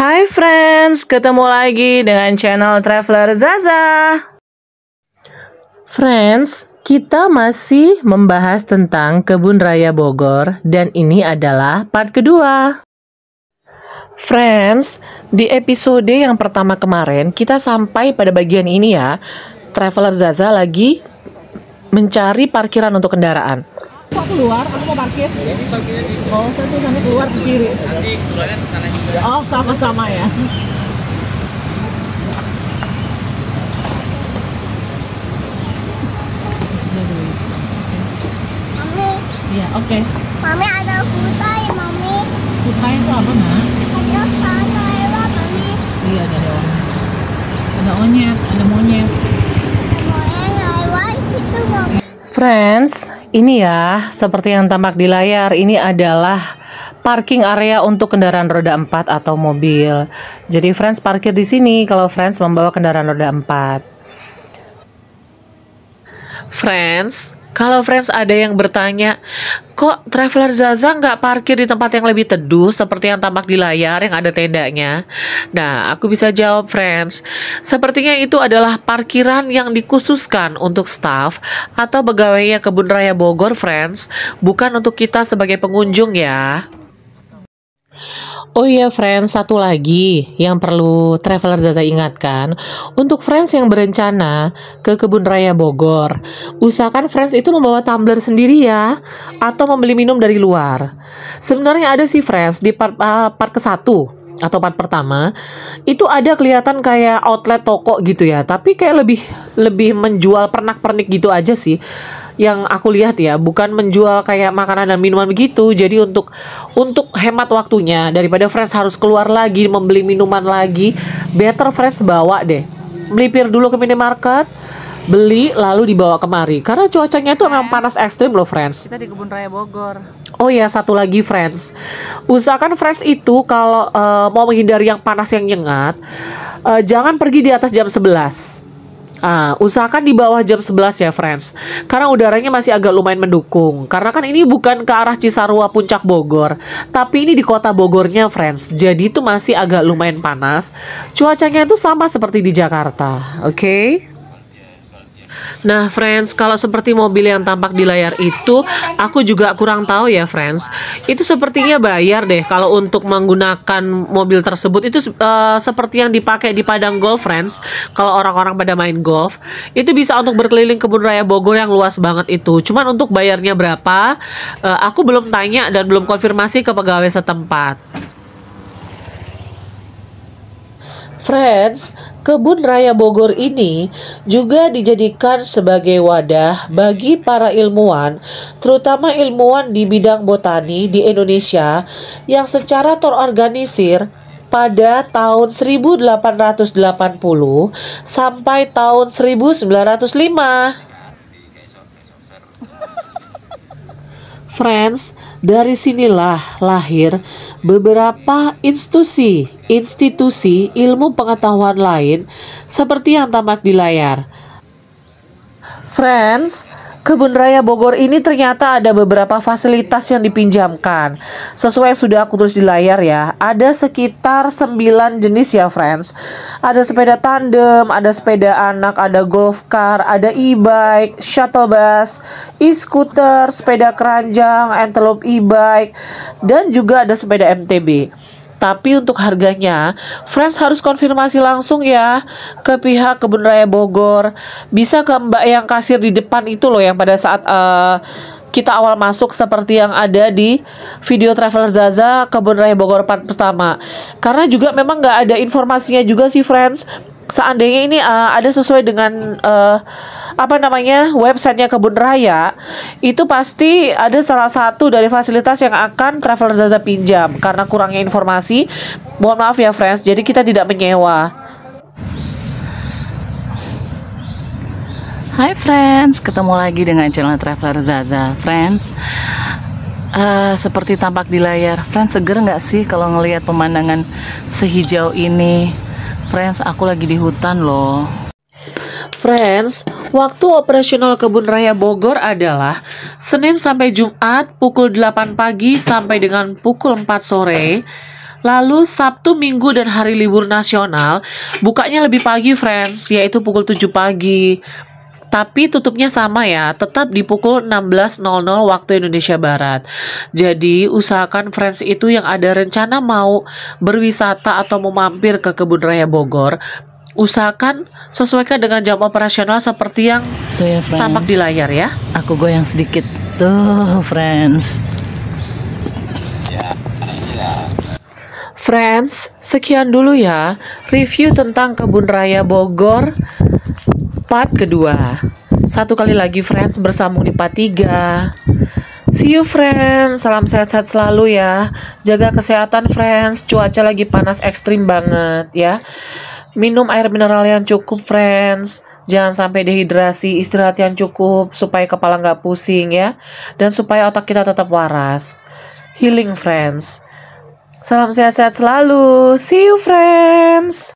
Hai friends, ketemu lagi dengan channel Traveler Zaza. Friends, kita masih membahas tentang Kebun Raya Bogor dan ini adalah part kedua. Friends, di episode yang pertama kemarin kita sampai pada bagian ini ya. Traveler Zaza lagi mencari parkiran untuk kendaraan. Kok keluar? Aku mau parkir. Jadi parkirnya di Oh, saya tuh sana keluar ke kiri. nanti keluarnya ke sana juga. Oh, sama-sama ya. Mami, Iya, oke. Mami ada kuda ya Mami. Kutai itu apa, Nak? Ada sana lewat Mami. Iya, ada onyet, ada monyet. Mau lewat situ Mami. Friends, ini ya, seperti yang tampak di layar, ini adalah parking area untuk kendaraan roda 4 atau mobil. Jadi friends parkir di sini kalau friends membawa kendaraan roda 4. Friends, kalau friends ada yang bertanya, kok Traveler Zaza nggak parkir di tempat yang lebih teduh seperti yang tampak di layar yang ada tendanya? Nah, aku bisa jawab friends, sepertinya itu adalah parkiran yang dikhususkan untuk staff atau pegawainya Kebun Raya Bogor friends, bukan untuk kita sebagai pengunjung ya. Oh iya friends, satu lagi yang perlu Traveler Zaza ingatkan, untuk friends yang berencana ke Kebun Raya Bogor, usahakan friends itu membawa tumbler sendiri ya, atau membeli minum dari luar. Sebenarnya ada sih friends, di part ke-1 atau part pertama, itu ada kelihatan kayak outlet toko gitu ya, tapi kayak lebih menjual pernak-pernik gitu aja sih. Yang aku lihat ya, bukan menjual kayak makanan dan minuman begitu. Jadi untuk hemat waktunya, daripada friends harus keluar lagi membeli minuman lagi, better friends bawa deh, melipir dulu ke minimarket, beli lalu dibawa kemari, karena cuacanya tuh memang panas ekstrim loh friends. Kita di Kebun Raya Bogor. Oh ya, satu lagi friends, usahakan friends itu kalau mau menghindari yang panas yang nyengat, jangan pergi di atas jam 11. Usahakan di bawah jam 11 ya friends, karena udaranya masih agak lumayan mendukung. Karena kan ini bukan ke arah Cisarua Puncak Bogor, tapi ini di kota Bogornya friends. Jadi itu masih agak lumayan panas. Cuacanya itu sama seperti di Jakarta, oke? Nah friends, kalau seperti mobil yang tampak di layar itu, aku juga kurang tahu ya friends. Itu sepertinya bayar deh kalau untuk menggunakan mobil tersebut. Itu seperti yang dipakai di padang golf friends. Kalau orang-orang pada main golf, itu bisa untuk berkeliling Kebun Raya Bogor yang luas banget itu. Cuman untuk bayarnya berapa, aku belum tanya dan belum konfirmasi ke pegawai setempat. Friends, Kebun Raya Bogor ini juga dijadikan sebagai wadah bagi para ilmuwan, terutama ilmuwan di bidang botani di Indonesia yang secara terorganisir pada tahun 1880 sampai tahun 1905. Friends, dari sinilah lahir beberapa institusi ilmu pengetahuan lain seperti yang tampak di layar. Friends, Kebun Raya Bogor ini ternyata ada beberapa fasilitas yang dipinjamkan. Sesuai yang sudah aku tulis di layar ya, ada sekitar 9 jenis ya friends. Ada sepeda tandem, ada sepeda anak, ada golf car, ada e-bike, shuttle bus, e-scooter, sepeda keranjang, antelope e-bike, dan juga ada sepeda MTB. Tapi untuk harganya, friends harus konfirmasi langsung ya ke pihak Kebun Raya Bogor. Bisa ke mbak yang kasir di depan itu loh, yang pada saat kita awal masuk seperti yang ada di video Traveler Zaza Kebun Raya Bogor part pertama. Karena juga memang nggak ada informasinya juga sih friends. Seandainya ini ada sesuai dengan websitenya Kebun Raya, itu pasti ada salah satu dari fasilitas yang akan Traveler Zaza pinjam. Karena kurangnya informasi, mohon maaf ya friends, jadi kita tidak menyewa. Hai friends, ketemu lagi dengan channel Traveler Zaza. Friends, seperti tampak di layar, friends seger nggak sih kalau ngelihat pemandangan sehijau ini? Friends, aku lagi di hutan loh. Friends, waktu operasional Kebun Raya Bogor adalah Senin sampai Jumat pukul 8 pagi sampai dengan pukul 4 sore. Lalu Sabtu, Minggu, dan hari libur nasional bukanya lebih pagi friends, yaitu pukul 7 pagi. Tapi tutupnya sama ya, tetap di pukul 16.00 waktu Indonesia Barat. Jadi usahakan friends itu yang ada rencana mau berwisata atau mau mampir ke Kebun Raya Bogor, usahakan sesuaikan dengan jam operasional seperti yang Tuh ya friends, tampak di layar ya. aku goyang sedikit. Tuh friends. Friends, sekian dulu ya review tentang Kebun Raya Bogor part kedua. Satu kali lagi friends, bersambung di part 3. See you friends, salam sehat-sehat selalu ya. Jaga kesehatan friends, cuaca lagi panas ekstrim banget ya. Minum air mineral yang cukup friends. Jangan sampai dehidrasi, istirahat yang cukup supaya kepala nggak pusing ya. Dan supaya otak kita tetap waras. Healing friends. Salam sehat-sehat selalu. See you friends.